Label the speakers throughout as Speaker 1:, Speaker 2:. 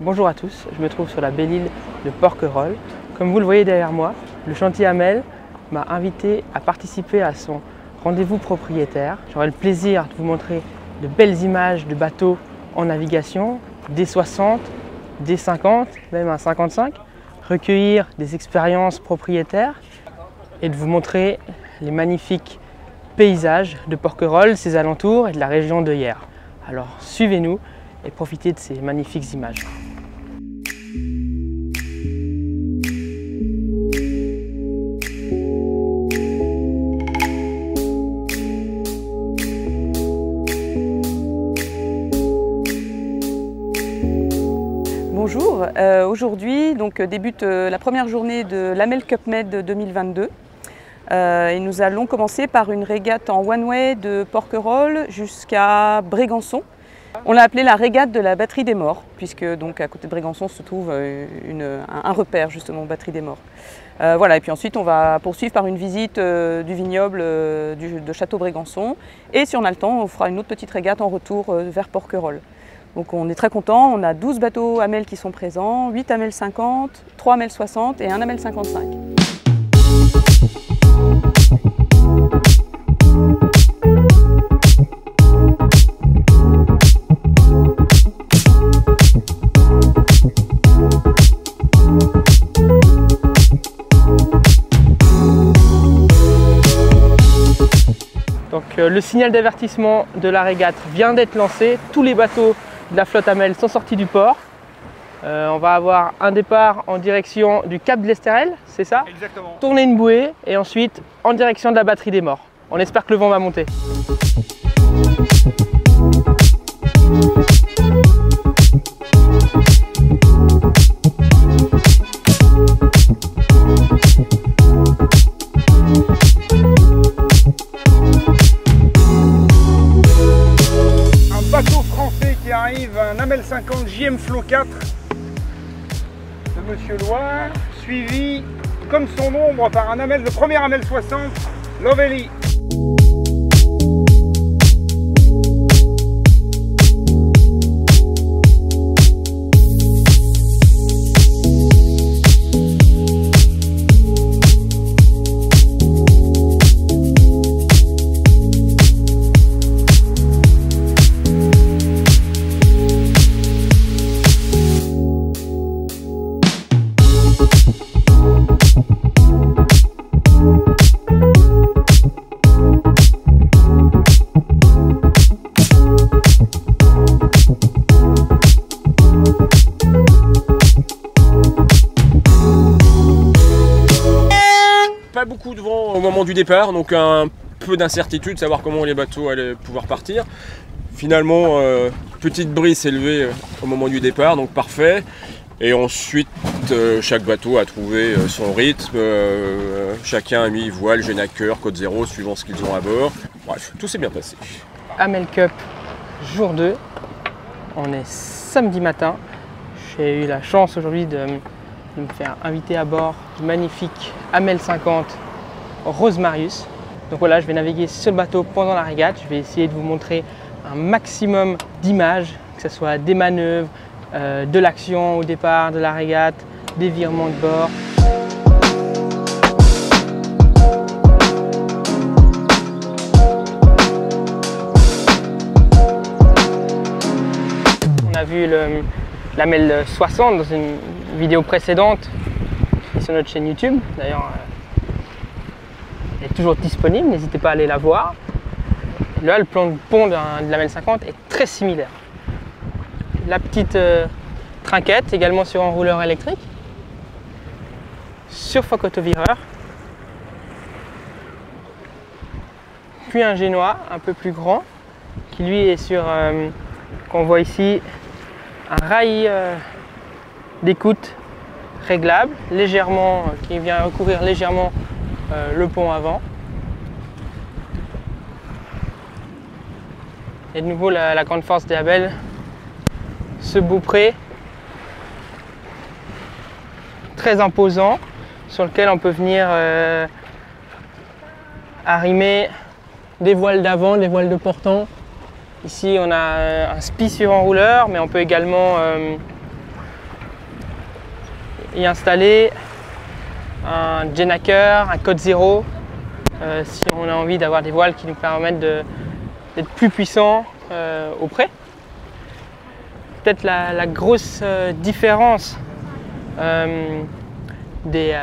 Speaker 1: Bonjour à tous, je me trouve sur la belle île de Porquerolles. Comme vous le voyez derrière moi, le chantier Hamel m'a invité à participer à son rendez-vous propriétaire. J'aurai le plaisir de vous montrer de belles images de bateaux en navigation, des 60, des 50, même un 55, recueillir des expériences propriétaires et de vous montrer les magnifiques paysages de Porquerolles, ses alentours et de la région de Hyères. Alors suivez-nous et profitez de ces magnifiques images.
Speaker 2: Bonjour, aujourd'hui débute la première journée de l'Hamel Cup Med 2022 et nous allons commencer par une régate en one-way de Porquerolles jusqu'à Brégançon. On l'a appelée la régate de la batterie des morts puisque donc à côté de Brégançon se trouve un repère justement batterie des morts. Voilà, et puis ensuite on va poursuivre par une visite du vignoble de Château-Brégançon et si on a le temps on fera une autre petite régate en retour vers Porquerolles. Donc on est très content, on a 12 bateaux Hamel qui sont présents, 8 Hamel 50, 3 Hamel 60 et 1 Hamel 55.
Speaker 1: Donc le signal d'avertissement de la régate vient d'être lancé, tous les bateaux de la flotte Hamel sont sortis du port. On va avoir un départ en direction du cap de l'Estérel, c'est ça?
Speaker 3: Exactement. Tourner
Speaker 1: une bouée et ensuite en direction de la batterie des morts. On espère que le vent va monter.
Speaker 3: Un Hamel 50 JM Flow 4 de Monsieur Loire, suivi comme son ombre par le premier Hamel 60 Lovelly.
Speaker 4: Pas beaucoup de vent au moment du départ, donc un peu d'incertitude, savoir comment les bateaux allaient pouvoir partir. Finalement, petite brise s'est levée au moment du départ, donc parfait. Et ensuite, chaque bateau a trouvé son rythme, chacun a mis voile, génaqueur, côte zéro, suivant ce qu'ils ont à bord. Bref, tout s'est bien passé.
Speaker 1: Hamel Cup, jour 2, on est samedi matin. J'ai eu la chance aujourd'hui de me faire inviter à bord du magnifique Hamel 50 Rose Marius. Donc voilà, je vais naviguer sur le bateau pendant la régate. Je vais essayer de vous montrer un maximum d'images, que ce soit des manœuvres, de l'action au départ de la régate, des virements de bord. On a vu l'Hamel 60 dans une vidéo précédente sur notre chaîne YouTube. D'ailleurs, elle est toujours disponible, n'hésitez pas à aller la voir. Et là, le plan de pont de l'Hamel 50 est très similaire. La petite trinquette, également sur enrouleur électrique, sur phoque autovireur, puis un génois un peu plus grand, qui lui est sur, qu'on voit ici, un rail d'écoute réglable, légèrement, qui vient recouvrir légèrement le pont avant. Et de nouveau la grande force des Hamel, ce beaupré très imposant sur lequel on peut venir arrimer des voiles d'avant, des voiles de portant. Ici on a un spi sur enrouleur, mais on peut également y installer un Genaker, un Code Zero, si on a envie d'avoir des voiles qui nous permettent d'être plus puissants au près. Peut-être la grosse différence des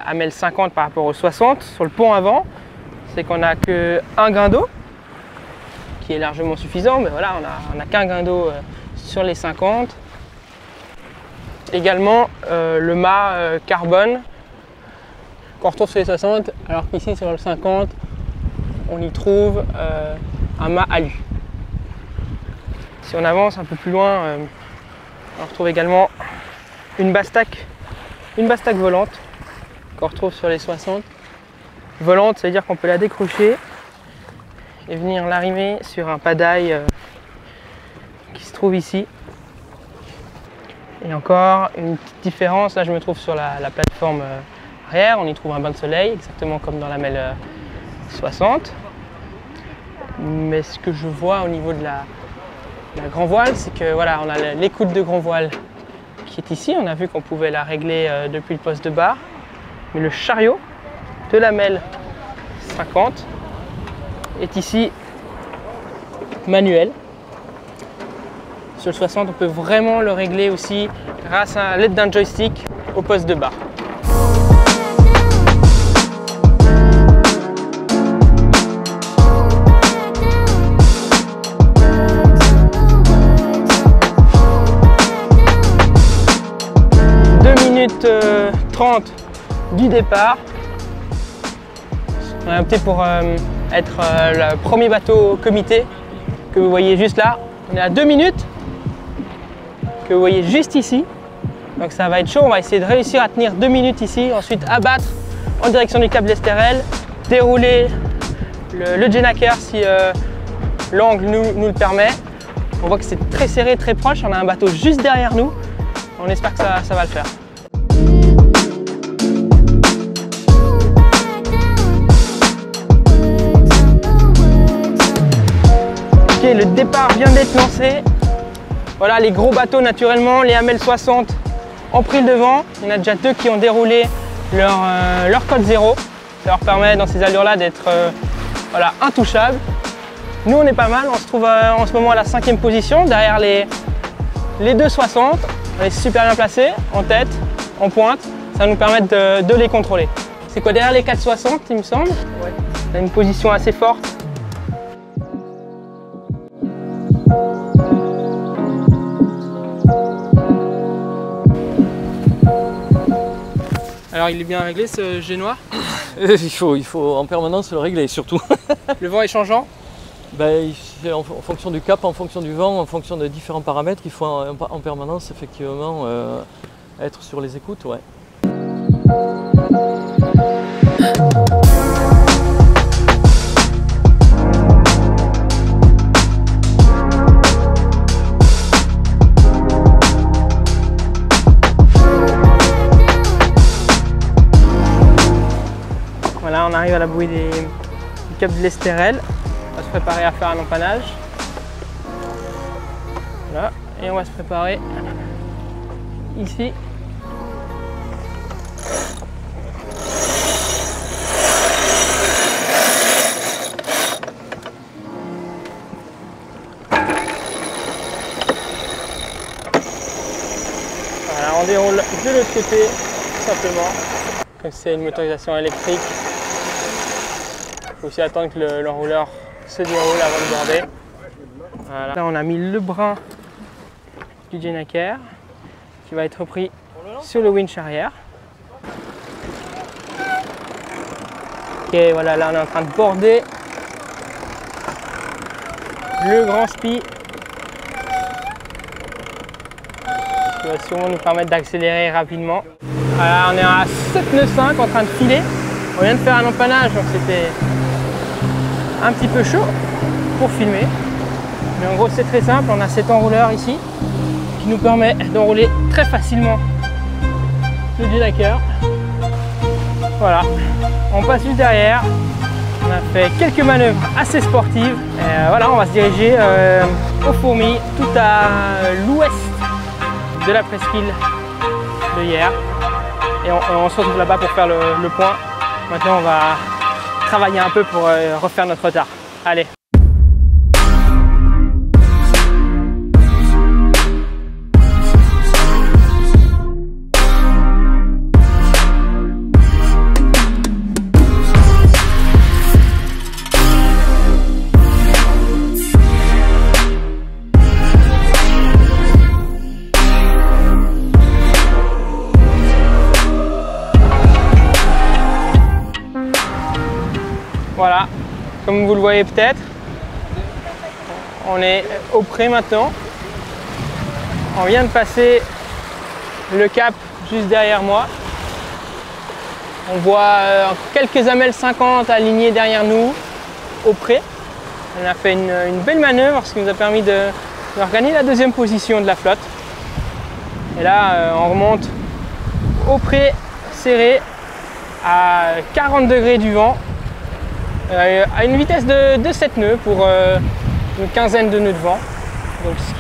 Speaker 1: Hamel 50 par rapport aux 60 sur le pont avant, c'est qu'on n'a qu'un gain d'eau qui est largement suffisant, mais voilà, on n'a qu'un gain d'eau sur les 50. Également le mât carbone qu'on retrouve sur les 60, alors qu'ici sur le 50 on y trouve un mât alu. Si on avance un peu plus loin, on retrouve également une bastac volante qu'on retrouve sur les 60. Volante, ça veut dire qu'on peut la décrocher et venir l'arrimer sur un padail qui se trouve ici. Et encore une petite différence, là je me trouve sur la plateforme arrière, on y trouve un bain de soleil, exactement comme dans la Hamel 60. Mais ce que je vois au niveau de la grand voile, c'est que voilà, on a l'écoute de grand voile qui est ici, on a vu qu'on pouvait la régler depuis le poste de barre. Mais le chariot de la Hamel 50 est ici manuel. Sur le 60, on peut vraiment le régler aussi grâce à l'aide d'un joystick au poste de barre. Minutes 30 du départ. On a opté pour être le premier bateau comité que vous voyez juste là. On est à 2 minutes que vous voyez juste ici. Donc ça va être chaud, on va essayer de réussir à tenir 2 minutes ici, ensuite abattre en direction du Cap de l'Estérel, dérouler le Genaker si l'angle nous le permet. On voit que c'est très serré, très proche, on a un bateau juste derrière nous. On espère que ça va le faire. Ok, le départ vient d'être lancé. Voilà, les gros bateaux naturellement, les Hamel 60 ont pris le devant. Il y en a déjà 2 qui ont déroulé leur Code Zero. Ça leur permet dans ces allures-là d'être voilà, intouchables. Nous on est pas mal, on se trouve en ce moment à la 5e position, derrière les 260. On est super bien placés, en tête, en pointe. Ça va nous permettre de les contrôler. C'est quoi, derrière les 460 il me semble? Ouais. On a une position assez forte. Alors il est bien réglé ce génois?
Speaker 5: Il faut en permanence le régler surtout.
Speaker 1: Le vent est changeant?
Speaker 5: Ben, en fonction du cap, en fonction du vent, en fonction de différents paramètres, il faut en permanence effectivement être sur les écoutes. Ouais.
Speaker 1: Voilà, on arrive à la bouée du Cap de l'Estérel. On va se préparer à faire un empannage. Voilà, et on va se préparer ici. Voilà, on déroule de l'autre côté, tout simplement. Comme c'est une motorisation électrique, il faut aussi attendre que l'enrouleur se déroule avant de border. Voilà. Là on a mis le brin du Genaker qui va être repris sur le winch arrière. Ok, voilà, là on est en train de border le grand spi qui va sûrement nous permettre d'accélérer rapidement. Voilà, on est à 7 nœuds 5 en train de filer. On vient de faire un empannage, donc c'était un petit peu chaud pour filmer. Mais en gros c'est très simple, on a cet enrouleur ici qui nous permet d'enrouler très facilement le Genaker. Voilà, on passe juste derrière. On a fait quelques manœuvres assez sportives. Et voilà, on va se diriger aux fourmis, tout à l'ouest de la presqu'île de Hyères. Et on se retrouve là-bas pour faire le point. Maintenant, on va travailler un peu pour refaire notre retard. Allez. Voilà, comme vous le voyez peut-être, on est au pré maintenant. On vient de passer le cap juste derrière moi. On voit quelques amels 50 alignés derrière nous au pré. On a fait une belle manœuvre, ce qui nous a permis de regagner la deuxième position de la flotte. Et là, on remonte au pré serré à 40 degrés du vent. À une vitesse de 7 nœuds pour une quinzaine de nœuds de vent, donc ce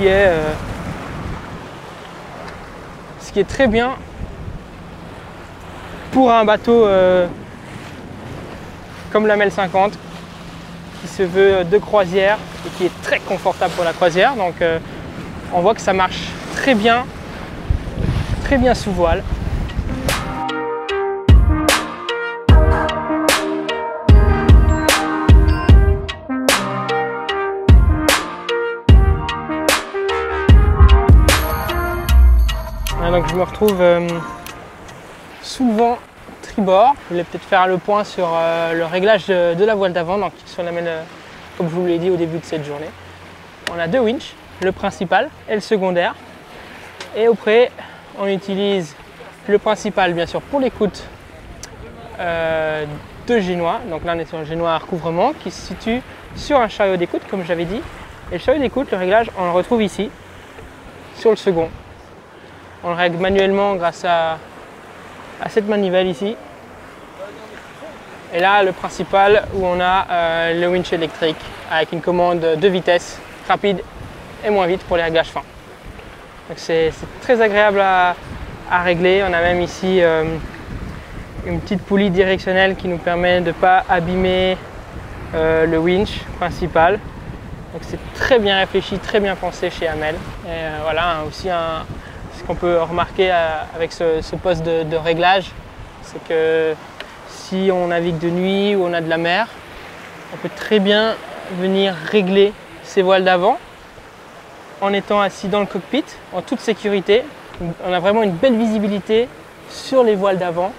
Speaker 1: qui est très bien pour un bateau comme la Mel 50 qui se veut de croisière et qui est très confortable pour la croisière. Donc on voit que ça marche très bien sous voile. Donc je me retrouve sous le vent tribord. Je voulais peut-être faire le point sur le réglage de la voile d'avant, donc sur la Mel, comme je vous l'ai dit au début de cette journée. On a deux winches, le principal et le secondaire. Et au pré, on utilise le principal bien sûr pour l'écoute de génois. Donc là on est sur un génois à recouvrement qui se situe sur un chariot d'écoute comme j'avais dit. Et le chariot d'écoute, le réglage, on le retrouve ici, sur le second. On le règle manuellement grâce à cette manivelle ici. Et là, le principal où on a le winch électrique avec une commande de vitesse rapide et moins vite pour les réglages fins. Donc c'est très agréable à régler. On a même ici une petite poulie directionnelle qui nous permet de ne pas abîmer le winch principal. Donc c'est très bien réfléchi, très bien pensé chez Hamel. Et voilà, aussi ce qu'on peut remarquer avec ce poste de réglage, c'est que si on navigue de nuit ou on a de la mer, on peut très bien venir régler ses voiles d'avant en étant assis dans le cockpit, en toute sécurité. On a vraiment une belle visibilité sur les voiles d'avant,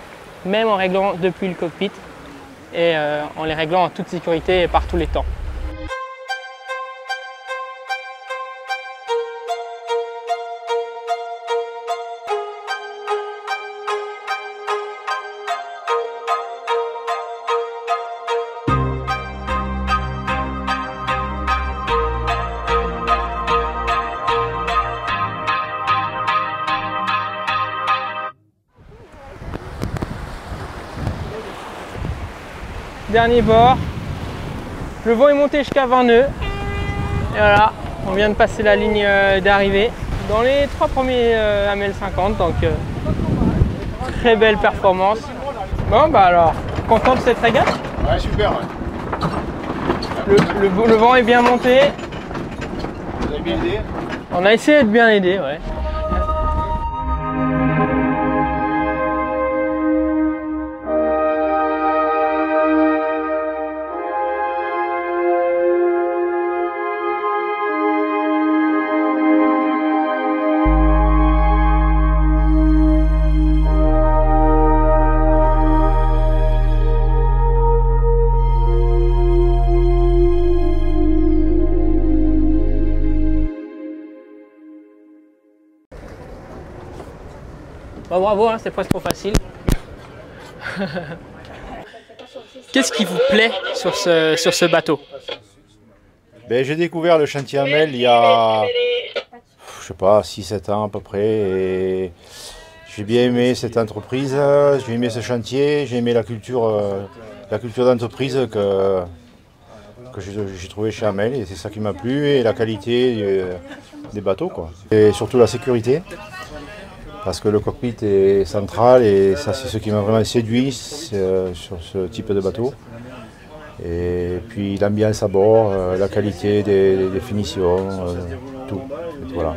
Speaker 1: même en réglant depuis le cockpit et en les réglant en toute sécurité et par tous les temps. Dernier bord, le vent est monté jusqu'à 20 nœuds et voilà, on vient de passer la ligne d'arrivée dans les 3 premiers Hamel 50, donc très belle performance. Bon bah alors, content de cette régate?
Speaker 3: Ouais, super. Ouais.
Speaker 1: Le vent est bien monté.
Speaker 3: Vous avez bien aidé?
Speaker 1: On a essayé de bien aider, ouais. Bah, bravo, hein, c'est presque trop facile. Qu'est-ce qui vous plaît sur ce bateau?
Speaker 6: Ben, j'ai découvert le chantier Hamel il y a, je sais pas, 6-7 ans à peu près. Et j'ai bien aimé cette entreprise, j'ai aimé ce chantier, j'ai aimé la culture d'entreprise que j'ai trouvé chez Hamel. Et c'est ça qui m'a plu, et la qualité des bateaux, quoi. Et surtout la sécurité. parce que le cockpit est central et ça c'est ce qui m'a vraiment séduit sur ce type de bateau. Et puis l'ambiance à bord, la qualité des finitions, tout. Et voilà.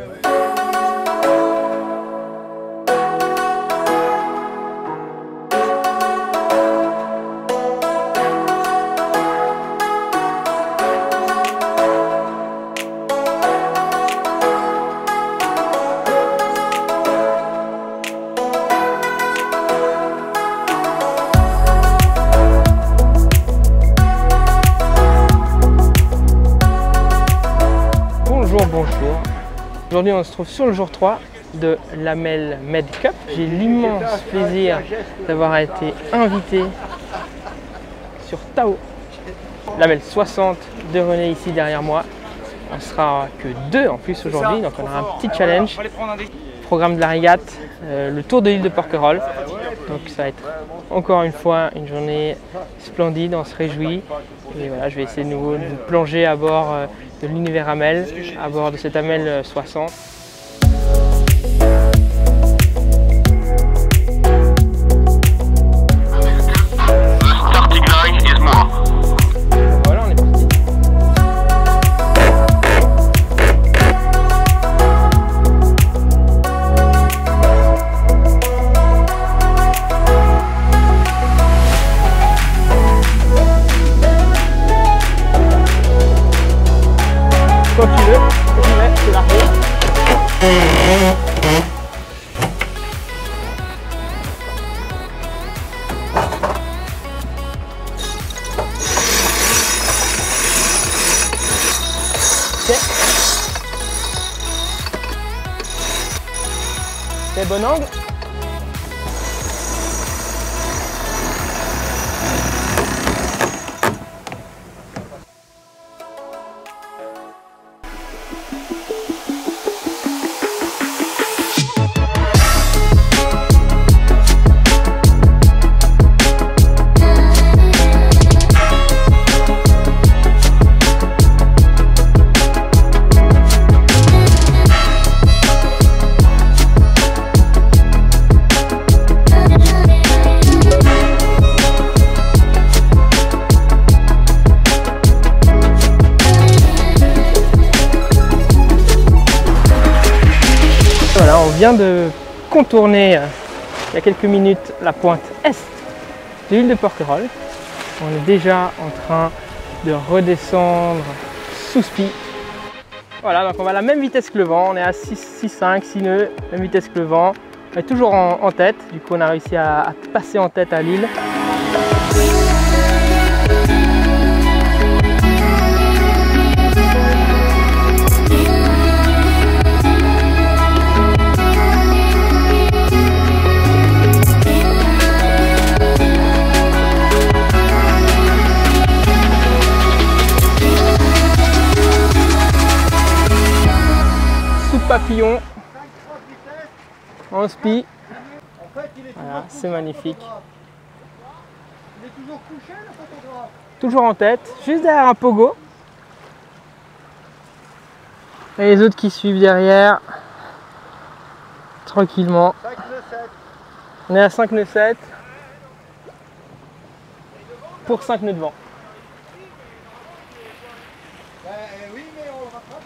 Speaker 1: Bonjour. Aujourd'hui on se trouve sur le jour 3 de l'Amel Med Cup. J'ai l'immense plaisir d'avoir été invité sur Tao. L'Amel 60 de René ici derrière moi. On sera que 2 en plus aujourd'hui, donc on aura un petit challenge. Programme de la régate, le tour de l'île de Porquerolles. Donc ça va être encore une fois une journée splendide, on se réjouit. Et voilà, je vais essayer de nouveau de plonger à bord de l'univers Amel, à bord de cette Amel 60. Voilà, on est parti. Quand tu veux, c'est largué. Ok. C'est bon angle. Voilà, on vient de contourner il y a quelques minutes la pointe est de l'île de Porquerolles. On est déjà en train de redescendre sous spi. Voilà, donc on va à la même vitesse que le vent, on est à 6,5, 6 nœuds, même vitesse que le vent. On est toujours en tête, du coup on a réussi à passer en tête à l'île. Papillon en spi, voilà, c'est magnifique.
Speaker 3: Il est toujours couché le photographe?
Speaker 1: Toujours en tête, juste derrière un pogo. Et les autres qui suivent derrière, tranquillement.
Speaker 3: 5 nœuds 7.
Speaker 1: On est à 5 nœuds 7 pour 5 nœuds de vent.
Speaker 3: Oui, mais on rattrape.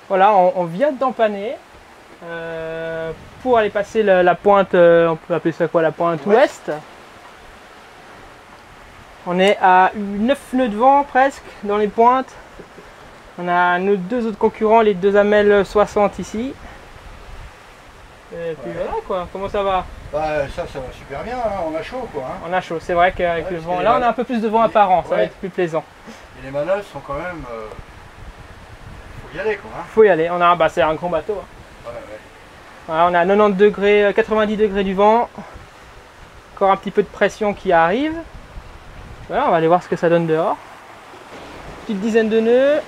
Speaker 1: Voilà, on vient d'empanner pour aller passer la pointe, on peut appeler ça quoi, la pointe ouest. On est à 9 nœuds de vent presque dans les pointes. On a nos 2 autres concurrents, les 2 Amel 60 ici. Et puis voilà quoi, comment ça va?
Speaker 3: Bah, ça va super bien, hein. On a chaud quoi. Hein.
Speaker 1: On a chaud, c'est vrai qu'avec le vent, là on a un peu plus de vent apparent, ça va être plus plaisant.
Speaker 3: Et les manœuvres sont quand même... faut y aller quoi. Hein.
Speaker 1: Faut y aller, on a, bah, c'est un grand bateau. Hein.
Speaker 3: Ouais.
Speaker 1: Voilà, on a 90 degrés, 90 degrés du vent. Encore un petit peu de pression qui arrive. Voilà, on va aller voir ce que ça donne dehors. Petite dizaine de nœuds.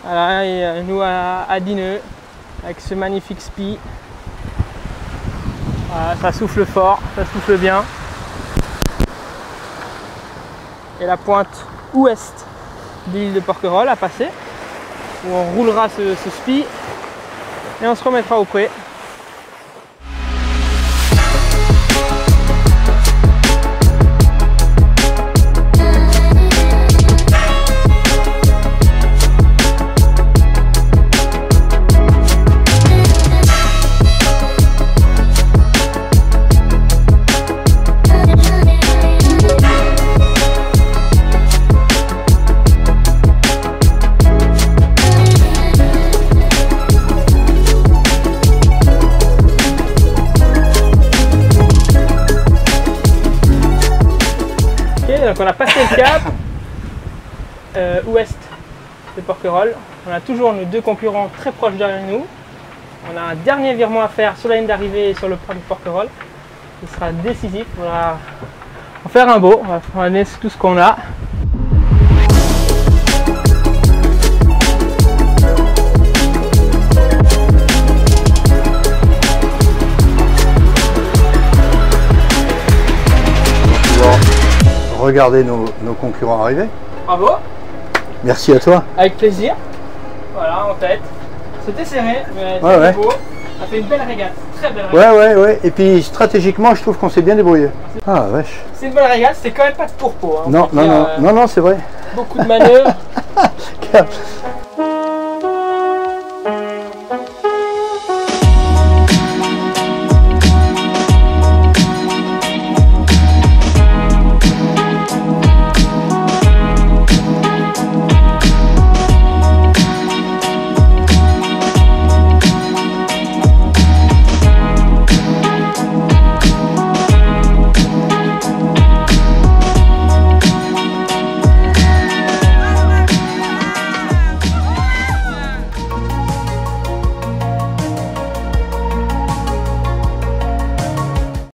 Speaker 1: Voilà, et nous à 10 nœuds avec ce magnifique spi. Voilà, ça souffle fort, ça souffle bien. Et la pointe ouest de l'île de Porquerolles à passer. où on roulera ce spi et on se remettra au pré. Donc on a passé le cap ouest de Porquerolles. On a toujours nos deux concurrents très proches derrière nous. On a un dernier virement à faire sur la ligne d'arrivée et sur le pont de Porquerolles. Ce sera décisif. On va en faire un beau. On va donner tout ce qu'on a.
Speaker 7: Regardez nos concurrents arriver.
Speaker 1: Bravo.
Speaker 7: Merci à toi.
Speaker 1: Avec plaisir. Voilà, en tête. C'était serré, mais
Speaker 7: ouais,
Speaker 1: beau. Ça fait une belle régate. Très belle régate.
Speaker 7: Ouais. Et puis stratégiquement, je trouve qu'on s'est bien débrouillé. Ah, vache.
Speaker 1: C'est une belle régate. C'était quand même pas de tourpeau. Hein.
Speaker 7: Non, c'est vrai.
Speaker 1: Beaucoup de manœuvres.